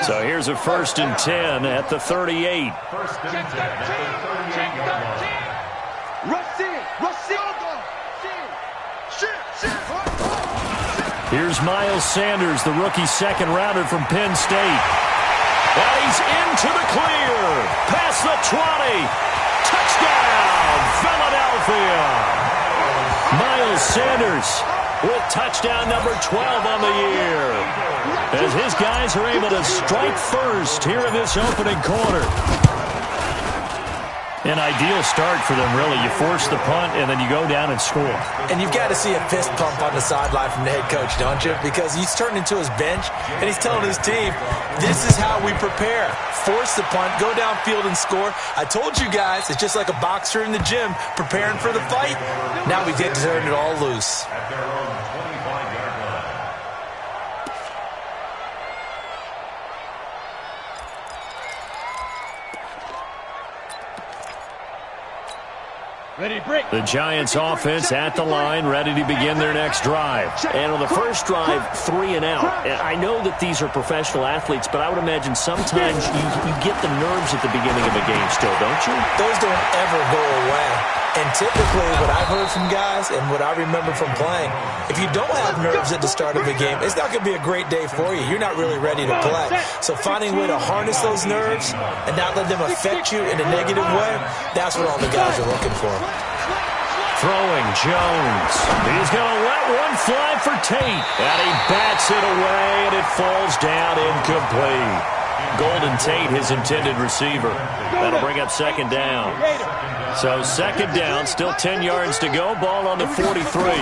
So here's a 1st and 10 at the 38. Here's Miles Sanders, the rookie second-rounder from Penn State. And he's into the clear. Past the 20. Touchdown, Philadelphia. Miles Sanders with touchdown number 12 on the year, as his guys are able to strike first here in this opening quarter. An ideal start for them, really. You force the punt, and then you go down and score. And you've got to see a fist pump on the sideline from the head coach, don't you? Because he's turning to his bench, and he's telling his team, this is how we prepare. Force the punt, go downfield and score. I told you guys, it's just like a boxer in the gym preparing for the fight. Now we get to turn it all loose. The Giants offense at the line, ready to begin their next drive. And on the first drive, 3 and out. And I know that these are professional athletes, but I would imagine sometimes you get the nerves at the beginning of a game still, don't you? Those don't ever go away. And typically what I've heard from guys and what I remember from playing, if you don't have nerves at the start of a game, it's not going to be a great day for you. You're not really ready to play. So finding a way to harness those nerves and not let them affect you in a negative way, that's what all the guys are looking for. Throwing Jones. He's going to let one fly for Tate. And he bats it away, and it falls down incomplete. Golden Tate, his intended receiver. That'll bring up 2nd down. So 2nd down, still 10 yards to go. Ball on the 43. Throwing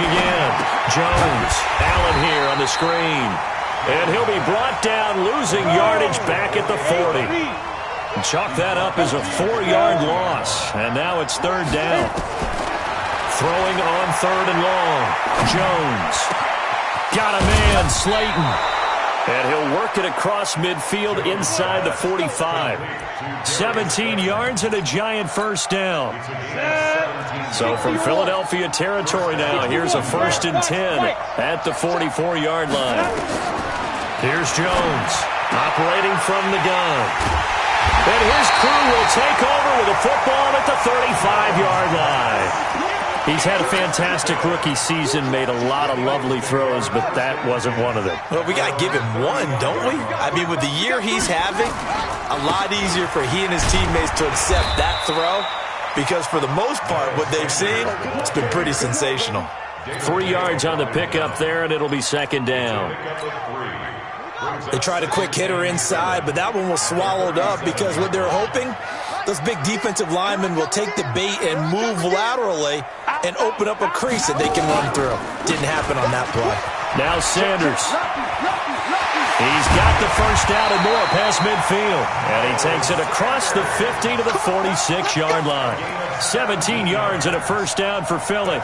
again. Jones. Allen here on the screen. And he'll be brought down, losing yardage back at the 40. Chalk that up as a 4-yard loss. And now it's 3rd down. Throwing on 3rd and long. Jones. Got a man, Slayton. And he'll work it across midfield inside the 45. 17 yards and a Giant 1st down. So from Philadelphia territory now, here's a 1st and 10 at the 44-yard line. Here's Jones operating from the gun. And his crew will take over with a football at the 35-yard line. He's had a fantastic rookie season, made a lot of lovely throws, but that wasn't one of them. Well, we got to give him one, don't we? I mean, with the year he's having, a lot easier for he and his teammates to accept that throw, because for the most part, what they've seen, it's been pretty sensational. 3 yards on the pickup there, and it'll be 2nd down. They tried a quick hitter inside, but that one was swallowed up because what they're hoping, those big defensive linemen will take the bait and move laterally and open up a crease that they can run through. Didn't happen on that play. Now Sanders. He's got the 1st down and more past midfield. And he takes it across the 50 to the 46-yard line. 17 yards and a 1st down for Philly.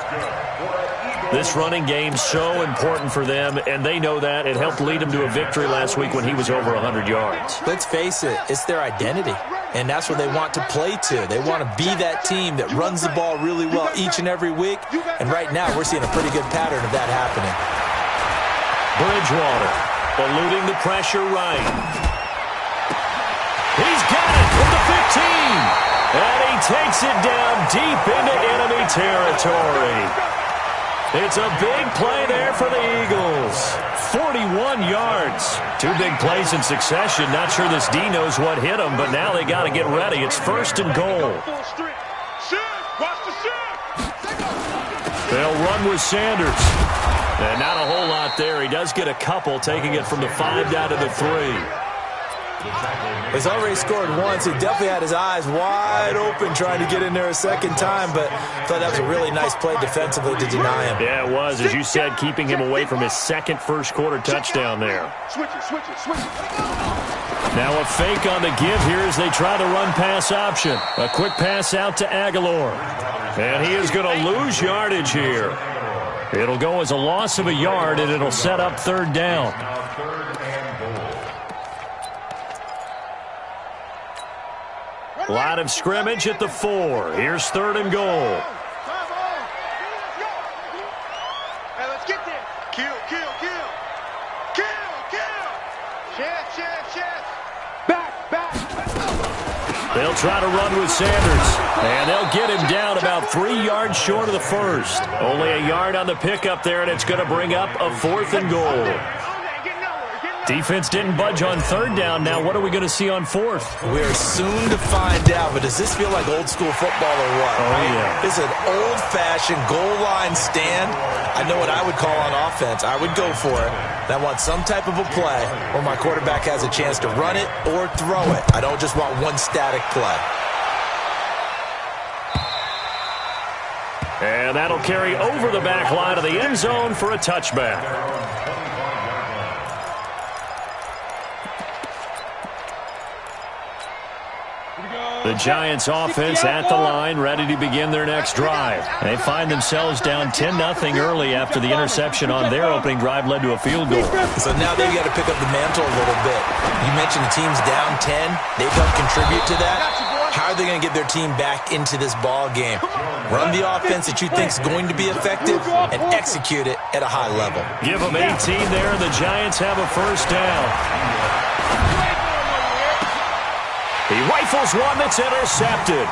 This running game's so important for them, and they know that. It helped lead them to a victory last week when he was over 100 yards. Let's face it, it's their identity, and that's what they want to play to. They want to be that team that runs the ball really well each and every week, and right now we're seeing a pretty good pattern of that happening. Bridgewater eluding the pressure right. He's got it from the 15, and he takes it down deep into enemy territory. It's a big play there for the Eagles. 41 yards. 2 big plays in succession. Not sure this D knows what hit him, but now they got to get ready. It's 1st and goal. They'll run with Sanders. And not a whole lot there. He does get a couple, taking it from the 5 down to the 3. He's already scored once. He definitely had his eyes wide open trying to get in there a 2nd time, but I thought that was a really nice play defensively to deny him. Yeah, it was. As you said, keeping him away from his 2nd first-quarter touchdown there. Now a fake on the give here as they try the run-pass option. A quick pass out to Aguilar. And he is going to lose yardage here. It'll go as a loss of a yard, and it'll set up 3rd down. Line of scrimmage at the 4. Here's 3rd and goal. They'll try to run with Sanders, and they'll get him down about 3 yards short of the first. Only a yard on the pickup there, and it's going to bring up a 4th and goal. Defense didn't budge on 3rd down. Now what are we going to see on 4th? We're soon to find out, but does this feel like old school football or what? Oh, right? yeah. It's an old-fashioned goal line stand. I know what I would call on offense. I would go for it. And I want some type of a play where my quarterback has a chance to run it or throw it. I don't just want one static play. And that'll carry over the back line of the end zone for a touchback. The Giants offense at the line, ready to begin their next drive. They find themselves down 10-0 early after the interception on their opening drive led to a field goal. So now they've got to pick up the mantle a little bit. You mentioned the team's down 10. They've helped contribute to that. How are they going to get their team back into this ball game? Run the offense that you think is going to be effective and execute it at a high level. Give them 18 there, and the Giants have a 1st down. He rifles one that's intercepted.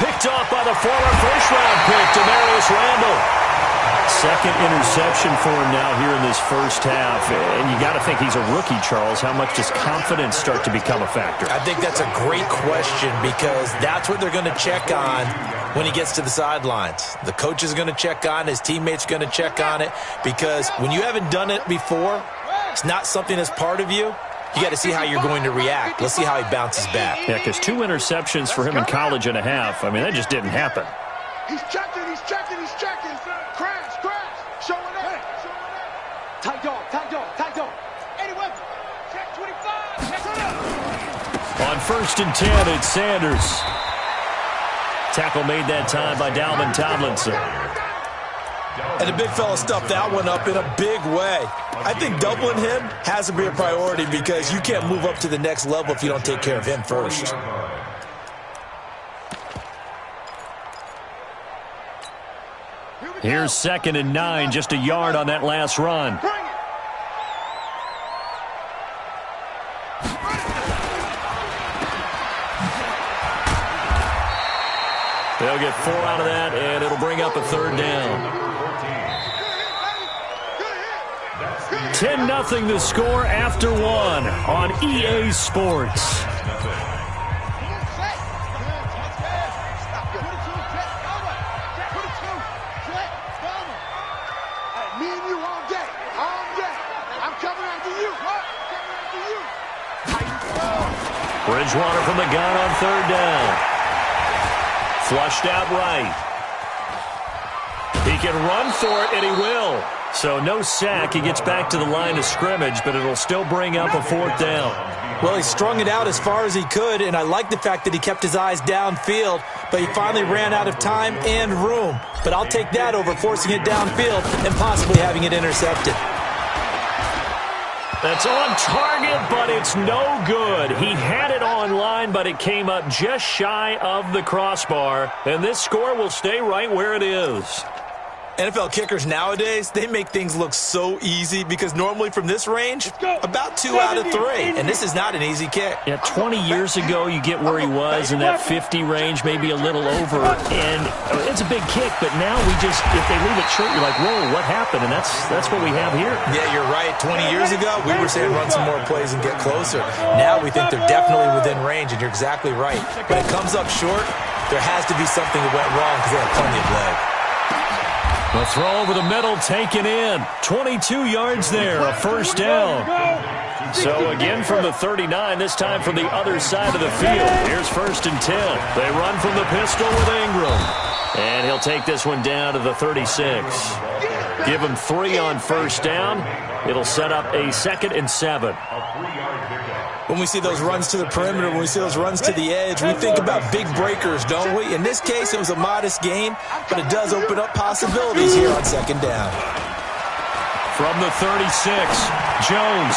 Picked off by the former first-round pick, Demarius Randall. 2nd interception for him now here in this first half. And you got to think he's a rookie, Charles. How much does confidence start to become a factor? I think that's a great question because that's what they're going to check on when he gets to the sidelines. The coach is going to check on, his teammates are going to check on it, because when you haven't done it before, it's not something that's part of you. You got to see how you're going to react. Let's see how he bounces back. Yeah, because 2 interceptions for him in college and a half. I mean, that just didn't happen. He's checking, he's checking, he's checking. Crash, crash. Showing up. Tight dog, tight dog, tight dog. 81. Check 25. Check it up. On 1st and 10, it's Sanders. Tackle made that time by Dalvin Tomlinson. And the big fella stuffed that one up in a big way. I think doubling him has to be a priority because you can't move up to the next level if you don't take care of him first. Here's 2nd and 9, just a yard on that last run. They'll get 4 out of that, and it'll bring up a 3rd down. 10-0 the score after 1 on EA Sports. Me and you all day. All day. I'm coming after you. What? Coming after you. Bridgewater from the gun on 3rd down. Flushed out right. He can run for it, and he will. So no sack. He gets back to the line of scrimmage, but it'll still bring up a 4th down. Well, he strung it out as far as he could, and I like the fact that he kept his eyes downfield, but he finally ran out of time and room. But I'll take that over forcing it downfield and possibly having it intercepted. That's on target, but it's no good. He had it on line, but it came up just shy of the crossbar, and this score will stay right where it is. NFL kickers nowadays, they make things look so easy because normally from this range, about 2 out of 3. And this is not an easy kick. Yeah, 20 years ago, you get where he was in that 50 range, maybe a little over. And it's a big kick, but now we just, if they leave it short, you're like, whoa, what happened? And that's what we have here. Yeah, you're right. 20 years ago, we were saying run some more plays and get closer. Now we think they're definitely within range, and you're exactly right. When it comes up short, there has to be something that went wrong because they have plenty of leg. The throw over the middle taken in. 22 yards there, a 1st down. So again from the 39, this time from the other side of the field. Here's 1st and 10. They run from the pistol with Ingram. And he'll take this one down to the 36. Give him 3 on 1st down. It'll set up a 2nd and 7. When we see those runs to the perimeter, when we see those runs to the edge, we think about big breakers, don't we? In this case, it was a modest gain, but it does open up possibilities here on 2nd down. From the 36, Jones.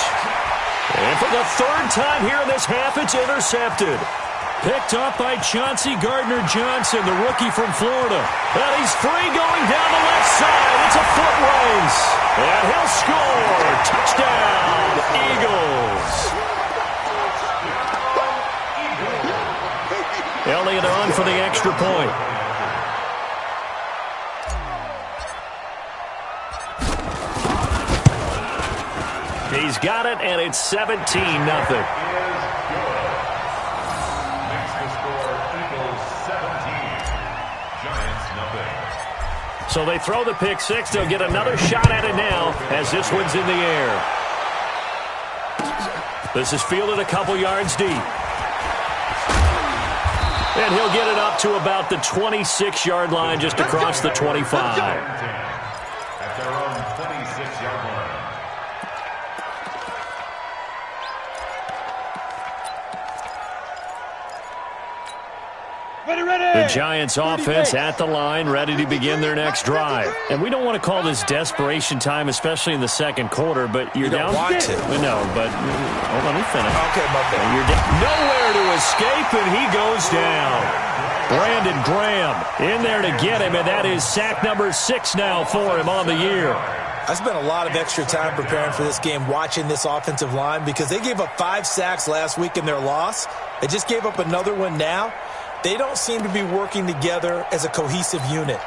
And for the 3rd time here in this half, it's intercepted. Picked up by Chauncey Gardner-Johnson, the rookie from Florida. And he's free going down the left side. It's a foot race. And he'll score. Touchdown, Eagles. point. He's got it, and it's 17-0. So they throw the pick six. They'll get another shot at it now as this one's in the air. This is fielded a couple yards deep. And he'll get it up to about the 26-yard line, just across the 25. At their own 26-yard line. The Giants offense at the line, ready to begin their next drive. And we don't want to call this desperation time, especially in the second quarter, but you're down. You don't want to. No, but let me finish. Okay, my bad. You're nowhere to escape, and he goes down. Brandon Graham in there to get him, and that is sack number 6 now for him on the year. I spent a lot of extra time preparing for this game, watching this offensive line, because they gave up 5 sacks last week in their loss. They just gave up another one now. They don't seem to be working together as a cohesive unit,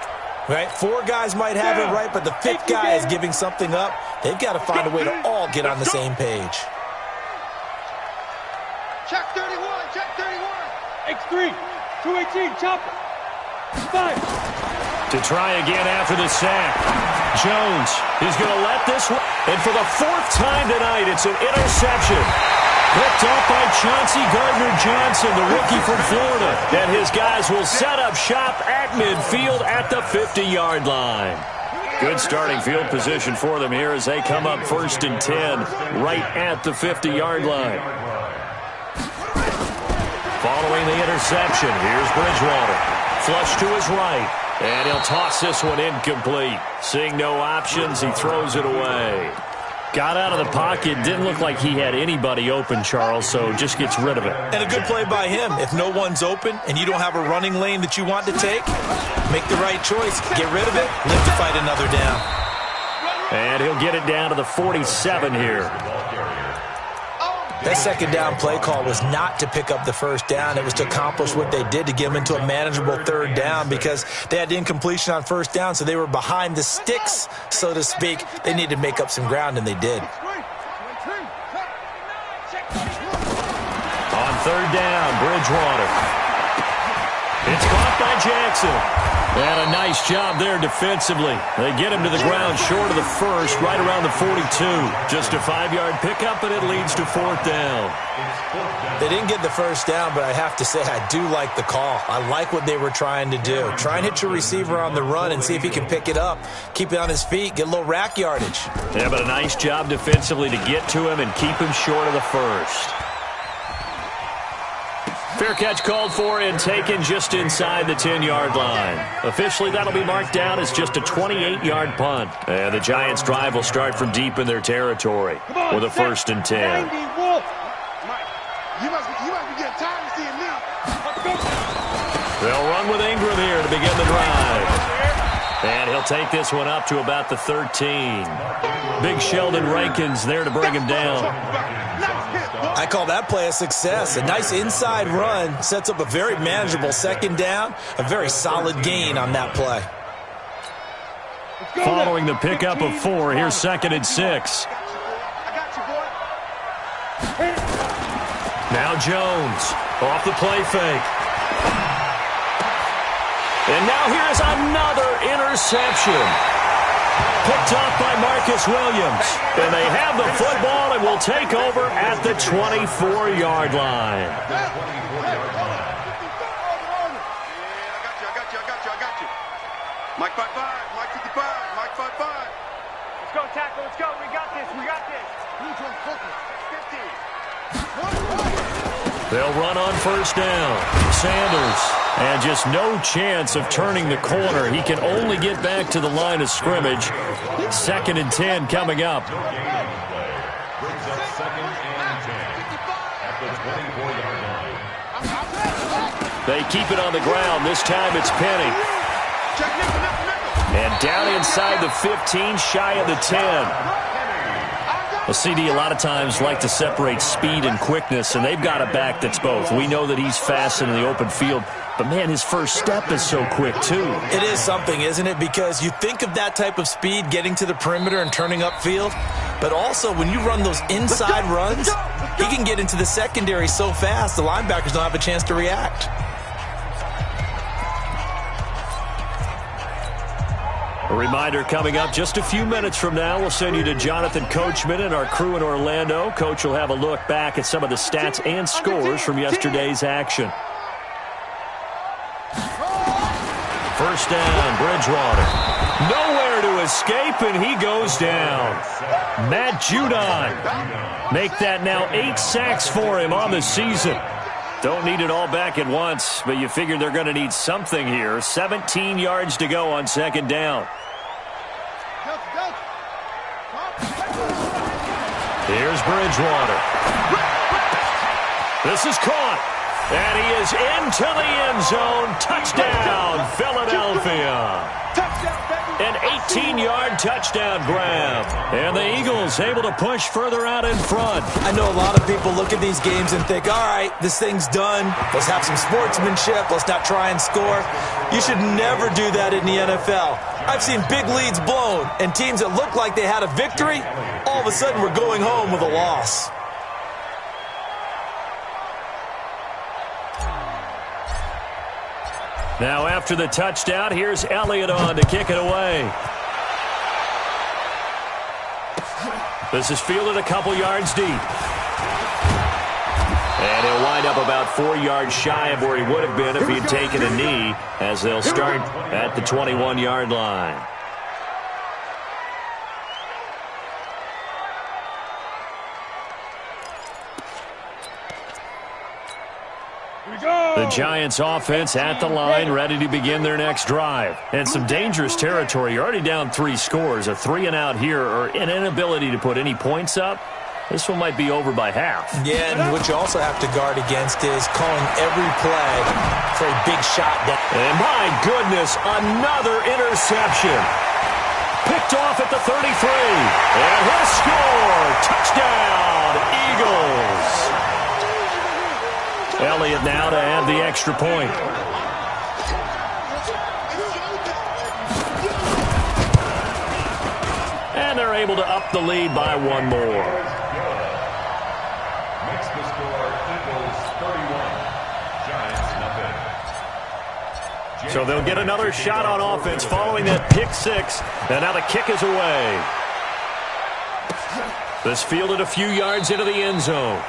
right? 4 guys might have it right, but the 5th guy is giving something up. They've got to find a way to all get on the same page. Check 31, check 31. X3, 218, chopper. 5. To try again after the sack. Jones is going to let this one. And for the 4th time tonight, it's an interception. Picked up by Chauncey Gardner-Johnson, the rookie from Florida. And his guys will set up shop at midfield at the 50-yard line. Good starting field position for them here as they come up 1st and 10 right at the 50-yard line. Following the interception, here's Bridgewater. Flush to his right. And he'll toss this one incomplete. Seeing no options, he throws it away. Got out of the pocket. Didn't look like he had anybody open, Charles, so just gets rid of it. And a good play by him. If no one's open and you don't have a running lane that you want to take, make the right choice. Get rid of it. Live to fight another down. And he'll get it down to the 47 here. That second down play call was not to pick up the first down. It was to accomplish what they did, to get them into a manageable 3rd down, because they had incompletion on 1st down, so they were behind the sticks, so to speak. They needed to make up some ground, and they did. On 3rd down, Bridgewater. It's caught by Jackson. And a nice job there defensively. They get him to the ground short of the 1st, right around the 42. Just a 5-yard pickup, and it leads to 4th down. They didn't get the first down, but I have to say I do like the call. I like what they were trying to do. Try and hit your receiver on the run and see if he can pick it up. Keep it on his feet. Get a little rack yardage. Yeah, but a nice job defensively to get to him and keep him short of the 1st. Fair catch called for and taken just inside the 10-yard line. Officially, that'll be marked down as just a 28-yard punt. And the Giants' drive will start from deep in their territory with a 1st and 10. Mike, you must be getting tired of seeing me. They'll run with Ingram here to begin the drive. And he'll take this one up to about the 13. Big Sheldon Rankins there to bring him down. I call that play a success. A nice inside run sets up a very manageable 2nd down. A very solid gain on that play. Following the pickup of 4, here's 2nd and 6. Now Jones off the play fake. And now here's another interception. Picked off by Marcus Williams. And they have the football and will take over at the 24-yard line. I got you. Mike 55, Mike 55, Mike 55. Let's go, tackle, let's go. We got this. 50. They'll run on 1st down. Sanders. And just no chance of turning the corner. He can only get back to the line of scrimmage. 2nd and 10 coming up. Brings up 2nd and 10 at the 24-yard line. They keep it on the ground. This time it's Penny. And down inside the 15, shy of the 10. A CD a lot of times like to separate speed and quickness, and they've got a back that's both. We know that he's fast in the open field. But, man, his first step is so quick, too. It is something, isn't it? Because you think of that type of speed, getting to the perimeter and turning upfield. But also, when you run those inside runs, he can get into the secondary so fast, the linebackers don't have a chance to react. A reminder coming up just a few minutes from now. We'll send you to Jonathan Coachman and our crew in Orlando. Coach will have a look back at some of the stats and scores from yesterday's action. First down, Bridgewater. Nowhere to escape, and he goes down. Matt Judon. Make that now 8 sacks for him on the season. Don't need it all back at once, but you figure they're going to need something here. 17 yards to go on second down. Here's Bridgewater. This is caught. And he is into the end zone. Touchdown, Philadelphia. An 18-yard touchdown grab. And the Eagles able to push further out in front. I know a lot of people look at these games and think, all right, this thing's done. Let's have some sportsmanship. Let's not try and score. You should never do that in the NFL. I've seen big leads blown, and teams that looked like they had a victory, all of a sudden we're going home with a loss. Now after the touchdown, here's Elliott on to kick it away. This is fielded a couple yards deep. And he'll wind up about 4 yards shy of where he would have been if he had taken a knee, as they'll start at the 21-yard line. The Giants offense at the line, ready to begin their next drive. And some dangerous territory. You're already down 3 scores. A 3-and-out here, or an inability to put any points up. This one might be over by half. Yeah, and what you also have to guard against is calling every play for a big shot down. And my goodness, another interception. Picked off at the 33. And he'll score. Touchdown, Eagles. Elliott now to add the extra point. And they're able to up the lead by 1 more. Makes the score Eagles 31, Giants nothing. So they'll get another shot on offense following that pick 6. And now the kick is away. This fielded a few yards into the end zone.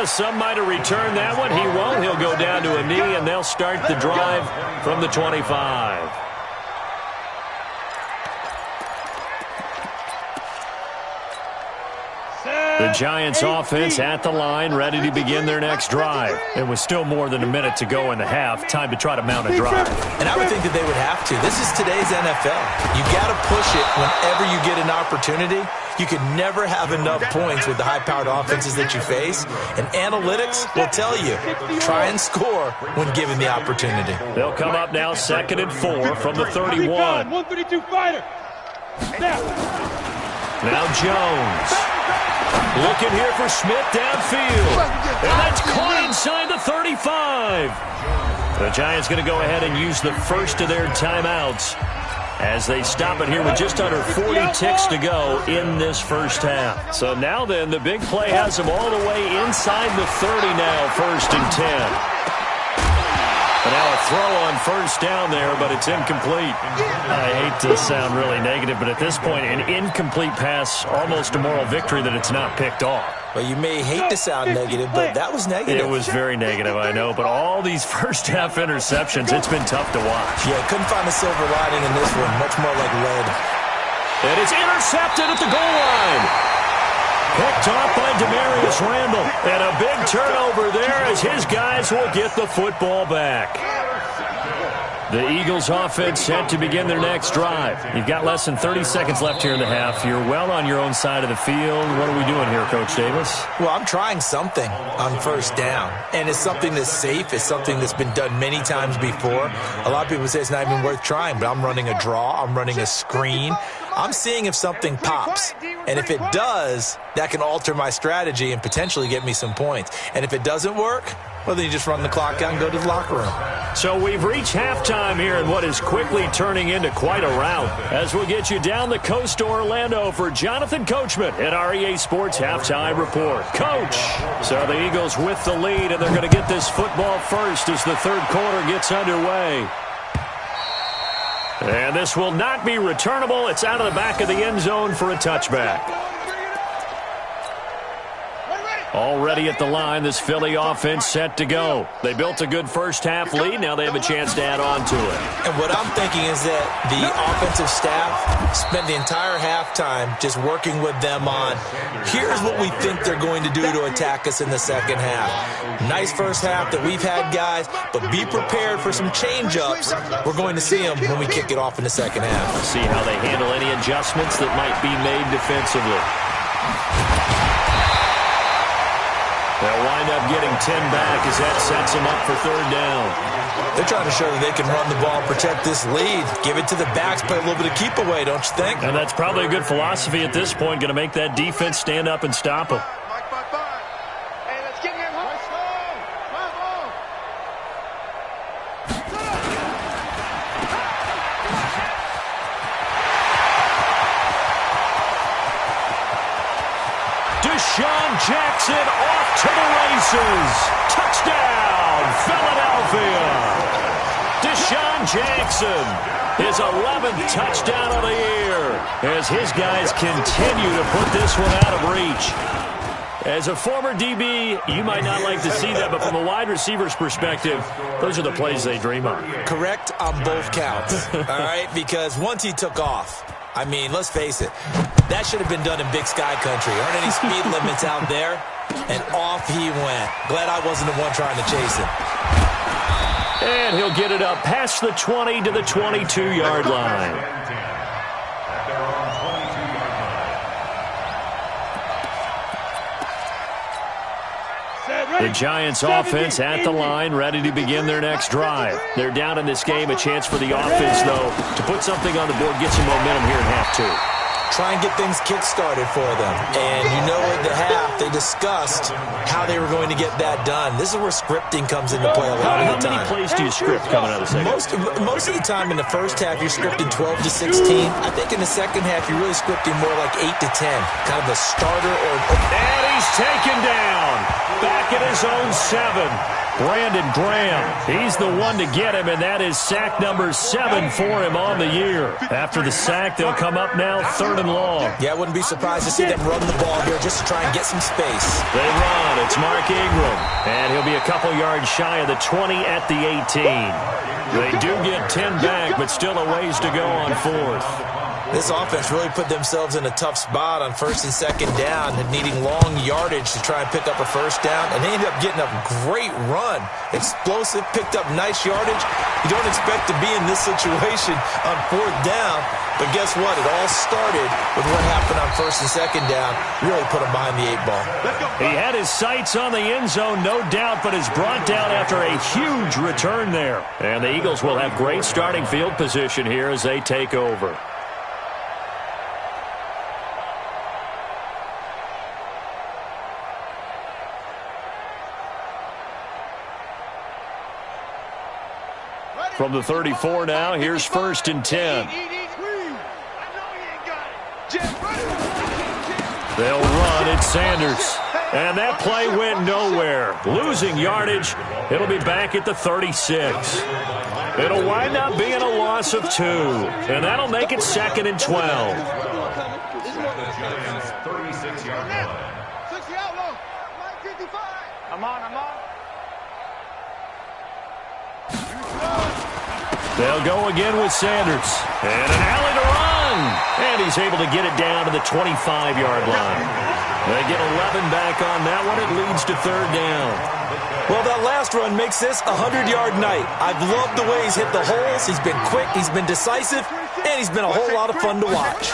Some might have returned that one. He won't. He'll go down to a knee, and they'll start the drive from the 25. The Giants offense at the line, ready to begin their next drive. And with still more than a minute to go in the half, time to try to mount a drive. And I would think that they would have to. This is today's NFL. You got to push it whenever you get an opportunity. You can never have enough points with the high-powered offenses that you face. And analytics will tell you, try and score when given the opportunity. They'll come up now 2nd and 4 from the 31. 132 fighter. Now Jones. Looking here for Smith downfield. And that's caught inside the 35. The Giants going to go ahead and use the first of their timeouts as they stop it here with just under 40 ticks to go in this first half. So now then, the big play has them all the way inside the 30 now, 1st and 10. And now a throw on first down there, but it's incomplete. I hate to sound really negative, but at this point, an incomplete pass, almost a moral victory that it's not picked off. Well, you may hate to sound negative, but that was negative. It was very negative, I know. But all these first-half interceptions, it's been tough to watch. Yeah, couldn't find a silver lining in this one. Much more like lead. And it's intercepted at the goal line. Picked off by Demarius Randall. And a big turnover there as his guys will get the football back. The Eagles offense set to begin their next drive. You've got less than 30 seconds left here in the half. You're well on your own side of the field. What are we doing here, Coach Davis? Well, I'm trying something on first down. And it's something that's safe. It's something that's been done many times before. A lot of people say it's not even worth trying, but I'm running a draw. I'm running a screen. I'm seeing if something pops. And if it does, that can alter my strategy and potentially get me some points. And if it doesn't work, Well, then you just run the clock out and go to the locker room. So we've reached halftime here in what is quickly turning into quite a rout. As we'll get you down the coast to Orlando for Jonathan Coachman at our EA Sports Halftime Report. Coach! So the Eagles with the lead, and they're going to get this football first as the third quarter gets underway. And this will not be returnable. It's out of the back of the end zone for a touchback. Already at the line, this Philly offense set to go. They built a good first-half lead. Now they have a chance to add on to it. And what I'm thinking is that the offensive staff spent the entire halftime just working with them on, here's what we think they're going to do to attack us in the second half. Nice first half that we've had, guys, but be prepared for some change-ups. We're going to see them when we kick it off in the second half. See how they handle any adjustments that might be made defensively. They'll wind up getting 10 back as that sets them up for third down. They're trying to show that they can run the ball, protect this lead, give it to the backs, play a little bit of keep away, don't you think? And that's probably a good philosophy at this point, going to make that defense stand up and stop them. Hey, let's get him. Deshaun Jackson off to the races. Touchdown, Philadelphia. Deshaun Jackson, his 11th touchdown of the year, as his guys continue to put this one out of reach. As a former DB, you might not like to see that, but from a wide receiver's perspective, those are the plays they dream of. Correct on both counts, all right? Because once he took off, I mean, let's face it, that should have been done in Big Sky Country. Aren't any speed limits out there? And off he went. Glad I wasn't the one trying to chase him. And he'll get it up past the 20 to the 22-yard line. The Giants offense at the line, ready to begin their next drive. They're down in this game. A chance for the offense, though, to put something on the board, get some momentum here in half two. Try and get things kick-started for them. And you know at the half, they discussed how they were going to get that done. This is where scripting comes into play a lot of the time. How many plays do you script coming out of the second? Most of the time in the first half, you're scripting 12 to 16. I think in the second half, you're really scripting more like 8 to 10. Kind of a starter or... And he's taken down. Back at his own 7. Brandon Graham, he's the one to get him, and that is sack number 7 for him on the year. After the sack, they'll come up now 3rd and long. Yeah, I wouldn't be surprised to see them run the ball here just to try and get some space. They run. It's Mark Ingram, and he'll be a couple yards shy of the 20 at the 18. They do get 10 back, but still a ways to go on 4th. This offense really put themselves in a tough spot on 1st and 2nd down and needing long yardage to try and pick up a first down. And they ended up getting a great run. Explosive, picked up nice yardage. You don't expect to be in this situation on 4th down. But guess what? It all started with what happened on 1st and 2nd down. Really put them behind the 8 ball. He had his sights on the end zone, no doubt, but is brought down after a huge return there. And the Eagles will have great starting field position here as they take over. From the 34 now, here's 1st and 10. They'll run. It's Sanders. And that play went nowhere. Losing yardage. It'll be back at the 36. It'll wind up being a loss of 2. And that'll make it 2nd and 12. I'm on. They'll go again with Sanders. And an alley to run. And he's able to get it down to the 25-yard line. They get 11 back on that one. It leads to 3rd down. Well, that last run makes this a 100-yard night. I've loved the way he's hit the holes. He's been quick. He's been decisive. And he's been a whole lot of fun to watch.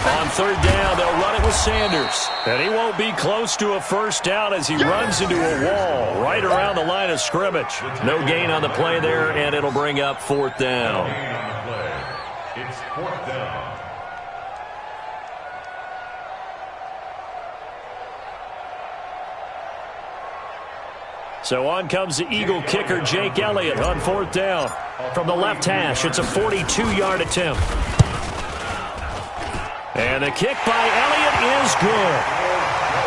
On 3rd down, they'll run it with Sanders. And he won't be close to a first down as he runs into a wall right around the line of scrimmage. No gain on the play there, and it'll bring up 4th down. It's 4th down. So on comes the Eagle kicker, Jake Elliott, on 4th down. From the left hash, it's a 42-yard attempt. And the kick by Elliott is good.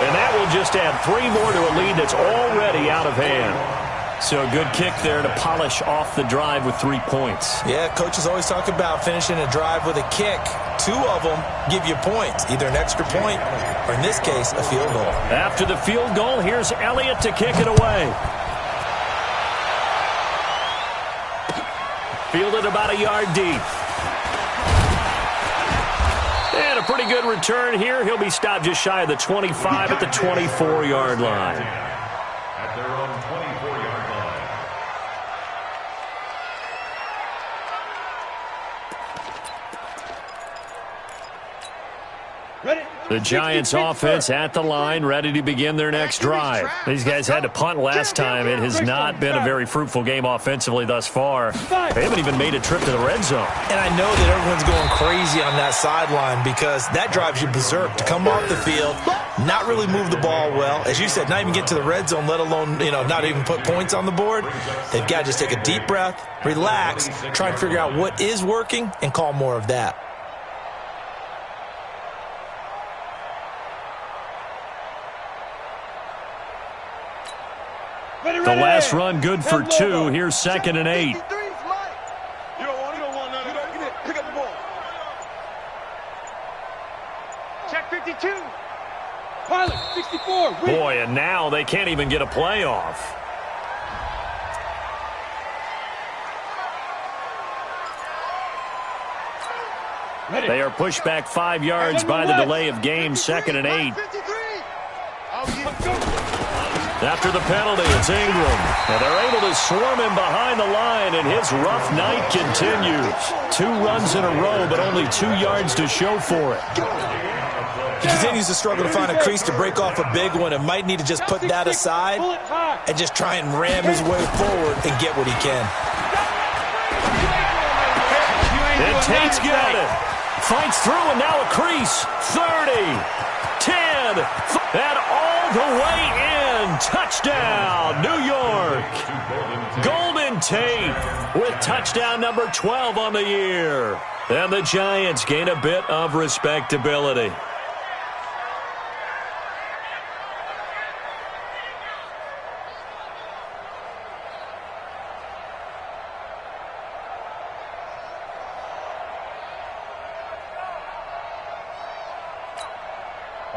And that will just add 3 more to a lead that's already out of hand. So a good kick there to polish off the drive with 3 points. Yeah, coaches always talk about finishing a drive with a kick. 2 of them give you points, either an extra point or, in this case, a field goal. After the field goal, here's Elliott to kick it away. Fielded about a yard deep. And a pretty good return here. He'll be stopped just shy of the 25 at the 24-yard line. At their own 24-yard line. Ready? The Giants offense at the line, ready to begin their next drive. These guys had to punt last time. It has not been a very fruitful game offensively thus far. They haven't even made a trip to the red zone. And I know that everyone's going crazy on that sideline because that drives you berserk to come off the field, not really move the ball well. As you said, not even get to the red zone, let alone, not even put points on the board. They've got to just take a deep breath, relax, try and figure out what is working and call more of that. The last run good for 2. Here's 2nd and 8. You don't want none of that. Get it. Pick up the ball. Check 52. Pilot, 64. Boy, and now they can't even get a play off. They are pushed back 5 yards by the delay of game. 2nd and 8. After the penalty, it's Ingram. And they're able to swarm him behind the line, and his rough night continues. 2 runs in a row, but only 2 yards to show for it. He continues to struggle to find a crease to break off a big one and might need to just put that aside and just try and ram his way forward and get what he can. And Tate's got it. Fights through, and now a crease. 30, 10, and all the way in. Touchdown, New York. Golden Tate with touchdown number 12 on the year. And the Giants gain a bit of respectability.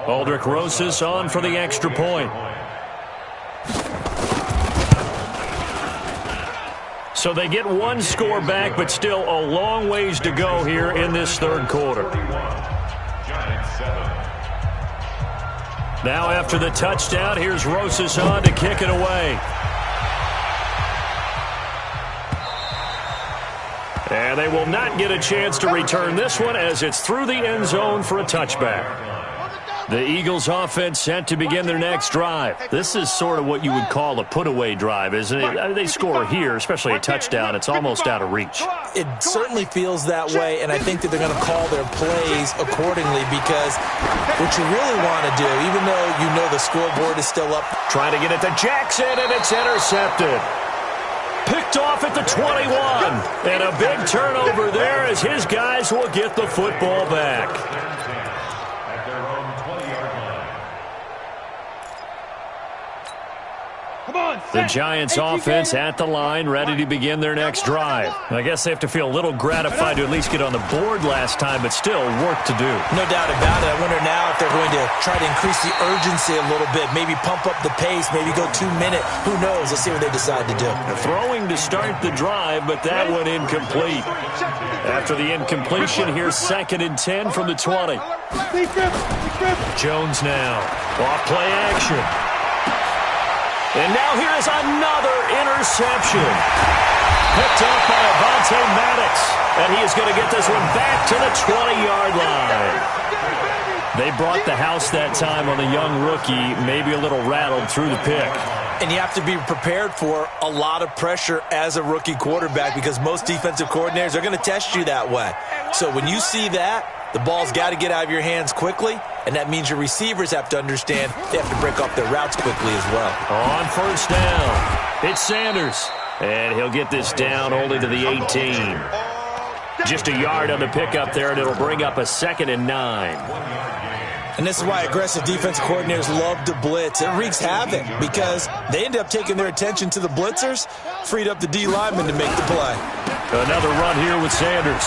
Aldrich Rosas on for the extra point. So they get 1 score back, but still a long ways to go here in this 3rd quarter. Now after the touchdown, here's Rosas on to kick it away. And they will not get a chance to return this one as it's through the end zone for a touchback. The Eagles offense set to begin their next drive. This is sort of what you would call a put-away drive, isn't it? I mean, they score here, especially a touchdown. It's almost out of reach. It certainly feels that way, and I think that they're going to call their plays accordingly because what you really want to do, even though you know the scoreboard is still up. Trying to get it to Jackson, and it's intercepted. Picked off at the 21. And a big turnover there as his guys will get the football back. The Giants offense at the line, ready to begin their next drive. I guess they have to feel a little gratified to at least get on the board last time, but still work to do. No doubt about it. I wonder now if they're going to try to increase the urgency a little bit, maybe pump up the pace, maybe go 2-minute. Who knows? Let's see what they decide to do. Throwing to start the drive, but that one incomplete. After the incompletion, here's 2nd and 10 from the 20. Jones now. Off play action. And now here is another interception. Picked up by Avonte Maddox. And he is going to get this one back to the 20-yard line. They brought the house that time on the young rookie, maybe a little rattled through the pick. And you have to be prepared for a lot of pressure as a rookie quarterback because most defensive coordinators are going to test you that way. So when you see that, The ball's got to get out of your hands quickly, and that means your receivers have to understand they have to break off their routes quickly as well. On first down, it's Sanders. And he'll get this down only to the 18. Just a yard on the pickup there, and it'll bring up a 2nd and 9. And this is why aggressive defensive coordinators love to blitz. It wreaks havoc because they end up taking their attention to the blitzers, freed up the D lineman to make the play. Another run here with Sanders.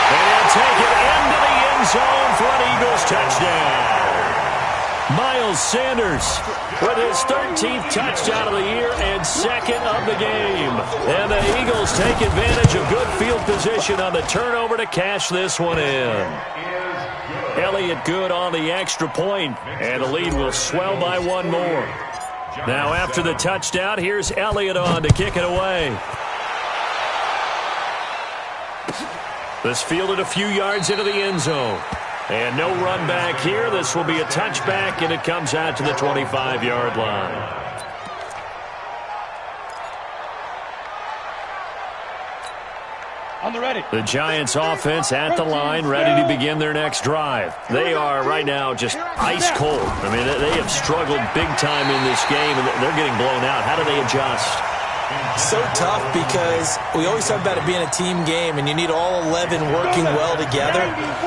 And he'll take it into the end zone for an Eagles touchdown. Miles Sanders with his 13th touchdown of the year and 2nd of the game. And the Eagles take advantage of good field position on the turnover to cash this one in. Elliott good on the extra point, and the lead will swell by one more. Now after the touchdown, here's Elliott on to kick it away. This fielded a few yards into the end zone. And no run back here. This will be a touchback, and it comes out to the 25-yard line. On the ready. The Giants offense at the line, ready to begin their next drive. They are right now just ice cold. I mean, they have struggled big time in this game, and they're getting blown out. How do they adjust? So tough because we always talk about it being a team game, and you need all 11 working well together.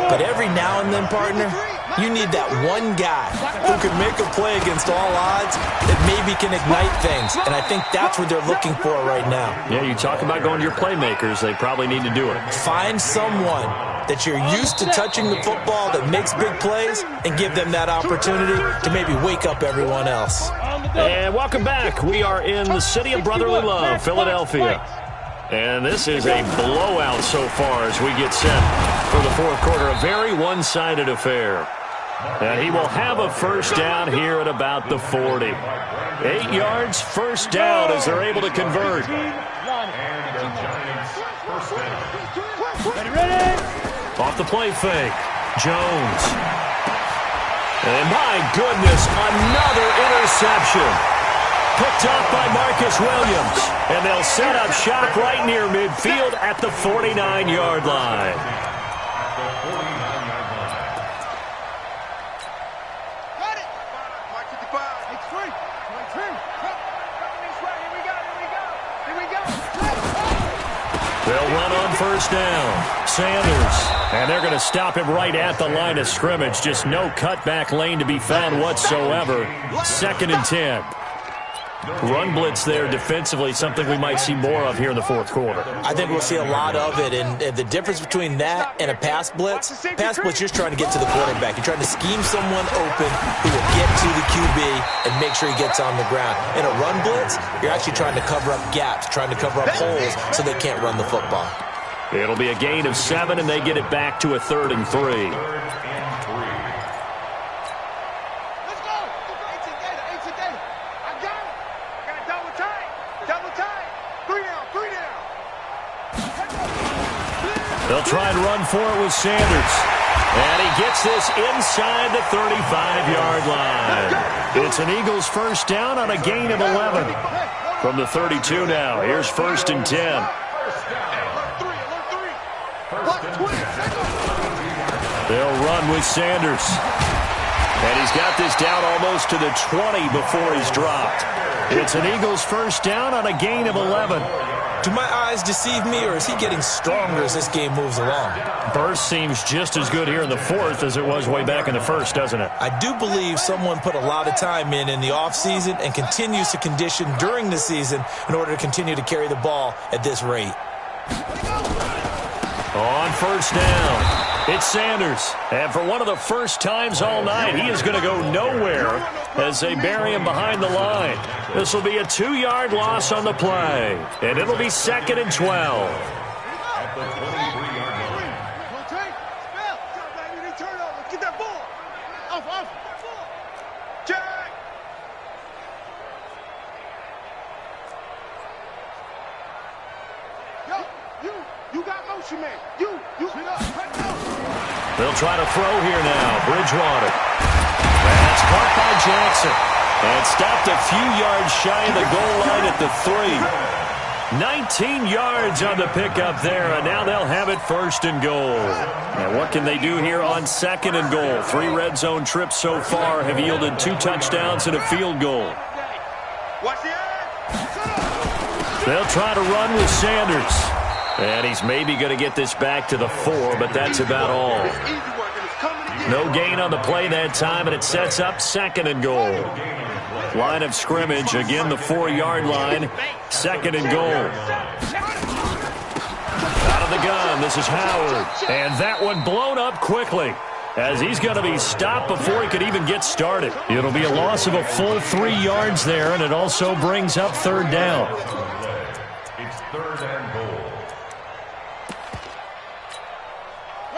But every now and then, partner, you need that one guy who can make a play against all odds that maybe can ignite things. And I think that's what they're looking for right now. Yeah, you talk about going to your playmakers. They probably need to do it. Find someone that you're used to touching the football that makes big plays and give them that opportunity to maybe wake up everyone else. And welcome back. We are in the city of brotherly love, Philadelphia. And this is a blowout so far as we get set for the fourth quarter. A very one-sided affair. And he will have a first down here at about the 40. 8 yards, first down as they're able to convert. Off the play fake, Jones. And my goodness, another interception. Picked off by Marcus Williams. And they'll set up shop right near midfield at the 49-yard line. They'll run on first down. Sanders. And they're going to stop him right at the line of scrimmage. Just no cutback lane to be found whatsoever. 2nd and 10. Run blitz there defensively, something we might see more of here in the fourth quarter. I think we'll see a lot of it, and the difference between that and a pass blitz, you're just trying to get to the quarterback. You're trying to scheme someone open who will get to the QB and make sure he gets on the ground. In a run blitz, you're actually trying to cover up gaps, trying to cover up holes so they can't run the football. It'll be a gain of 7, and they get it back to a 3rd and 3. They'll try and run for it with Sanders. And he gets this inside the 35-yard line. It's an Eagles first down on a gain of 11. From the 32 now, here's 1st and 10. They'll run with Sanders. And he's got this down almost to the 20 before he's dropped. It's an Eagles first down on a gain of 11. Do my eyes deceive me, or is he getting stronger as this game moves along? Burst seems just as good here in the fourth as it was way back in the first, doesn't it? I do believe someone put a lot of time in the offseason and continues to condition during the season in order to continue to carry the ball at this rate. On first down, it's Sanders. And for one of the first times all night, he is going to go nowhere as they bury him behind the line. This will be a 2-yard loss on the play. And it'll be 2nd and 12. They'll try to throw here now. Bridgewater. That's caught by Jackson. And stopped a few yards shy of the goal line at the 3. 19 yards on the pickup there, and now they'll have it 1st and goal. And what can they do here on 2nd and goal? 3 red zone trips so far have yielded 2 touchdowns and a field goal. They'll try to run with Sanders. And he's maybe going to get this back to the 4, but that's about all. No gain on the play that time, and it sets up 2nd and goal. Line of scrimmage, again the 4-yard line, 2nd and goal. Out of the gun, this is Howard. And that one blown up quickly, as he's going to be stopped before he could even get started. It'll be a loss of a full 3 yards there, and it also brings up 3rd down. It's 3rd and goal.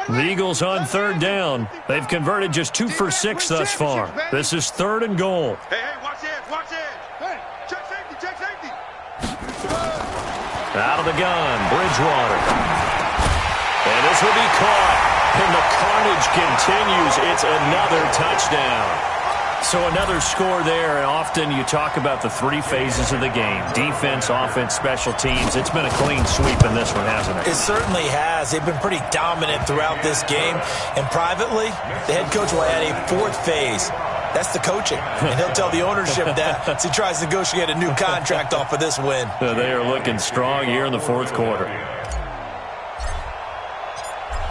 The Eagles on 3rd down. They've converted just 2 for 6 thus far. This is 3rd and goal. Hey, watch it, watch it. Hey, check safety, check safety. Out of the gun, Bridgewater. And this will be caught. And the carnage continues. It's another touchdown. So another score there, and often you talk about the 3 phases of the game. Defense, offense, special teams. It's been a clean sweep in this one, hasn't it? It certainly has. They've been pretty dominant throughout this game. And privately, the head coach will add a 4th phase. That's the coaching. And he'll tell the ownership that as he tries to negotiate a new contract off of this win. They are looking strong here in the 4th quarter.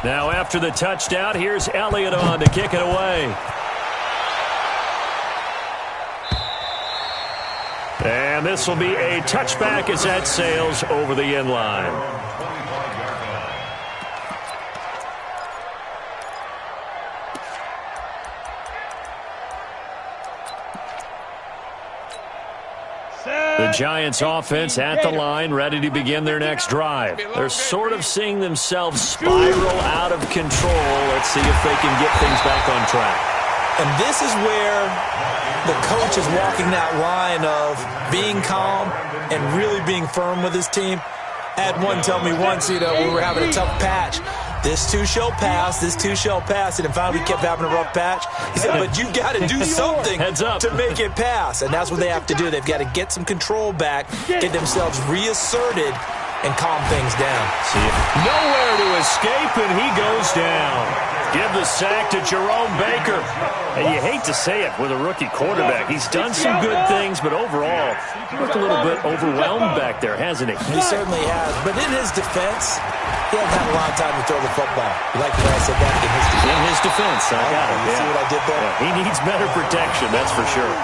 Now after the touchdown, here's Elliott on to kick it away. And this will be a touchback as that sails over the end line. The Giants offense at the line, ready to begin their next drive. They're sort of seeing themselves spiral out of control. Let's see if they can get things back on track. And this is where the coach is walking that line of being calm and really being firm with his team. I had one tell me once, we were having a tough patch. This too shall pass, this too shall pass. And then finally we kept having a rough patch. He said, but you got to do something to make it pass. And that's what they have to do. They've got to get some control back, get themselves reasserted, and calm things down. Nowhere to escape, and he goes down. Give the sack to Jerome Baker. And you hate to say it with a rookie quarterback. He's done some good things, but overall, he looked a little bit overwhelmed back there, hasn't he? He certainly has. But in his defense, he hasn't had a lot of time to throw the football. You like the way I said that? In his defense, I got it. You see what I did there? Yeah, he needs better protection, that's for sure.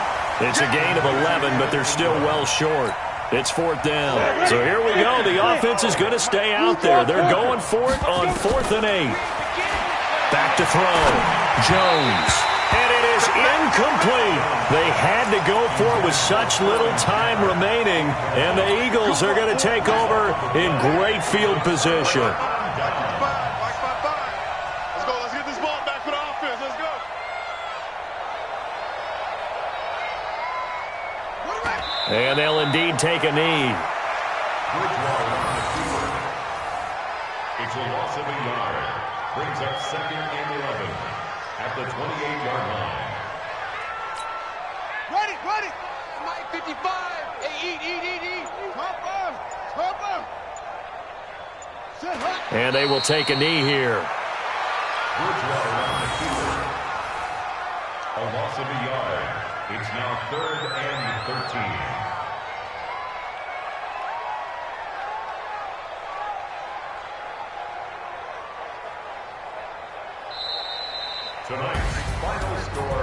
It's a gain of 11, but they're still well short. It's 4th down. So here we go. The offense is going to stay out there. They're going for it on 4th and 8. Back to throw. Jones. And it is incomplete. They had to go for it with such little time remaining. And the Eagles are going to take over in great field position. Let's go. Let's get this ball back for the offense. Let's go. And they'll indeed take a knee. It's a loss of a yard. Brings up 2nd and 11 at the 28-yard line. Ready. Mike 55. Hey, eat. Hop up. And they will take a knee here. Bridgewater on the keeper. A loss of a yard. It's now 3rd and 13.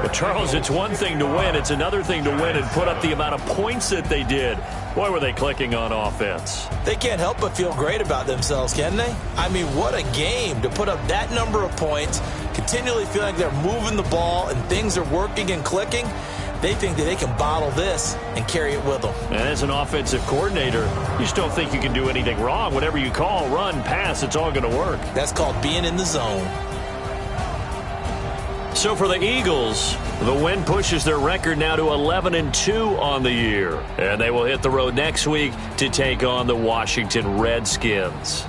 But Charles, it's one thing to win. It's another thing to win and put up the amount of points that they did. Boy, were they clicking on offense. They can't help but feel great about themselves, can they? I mean, what a game to put up that number of points, continually feeling like they're moving the ball and things are working and clicking. They think that they can bottle this and carry it with them. And as an offensive coordinator, you just don't think you can do anything wrong. Whatever you call, run, pass, it's all going to work. That's called being in the zone. So for the Eagles, the win pushes their record now to 11-2 on the year. And they will hit the road next week to take on the Washington Redskins.